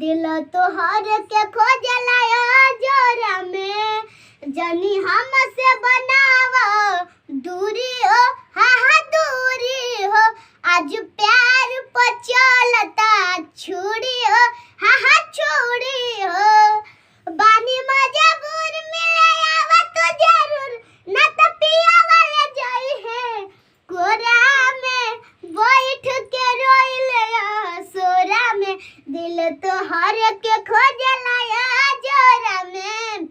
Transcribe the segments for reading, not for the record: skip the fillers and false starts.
दिल तोहर के खोजला जोरा में जनी हमसे बनावा दूरी हो हा दूरी हो आज प्यार पर चलता छुरी हो हा छुरी हो बानी मजबूर मिले आवा तो जरूर ना तो पिया वाले जाई है कोरा में बैठ के रोइले सोरा में दिल तोहर के खोजला जोरा में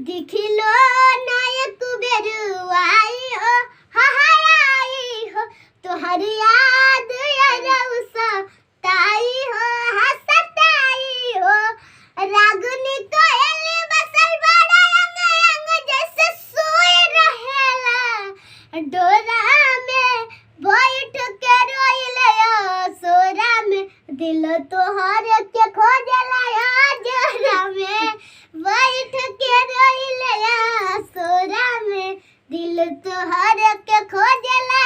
दिखिलो नायक बेरुआई हो आई हो तोहर याद रउसा ताई हो हसताई हो रागनी कोयली बसल बड़ा अंग अंग जैसे सोए रहेला डोरा में बैठ के रोइले सोरा में दिल तोहर के खोजला जोरा में बैठ के रोइले सोरा में दिल तोहर के खोजला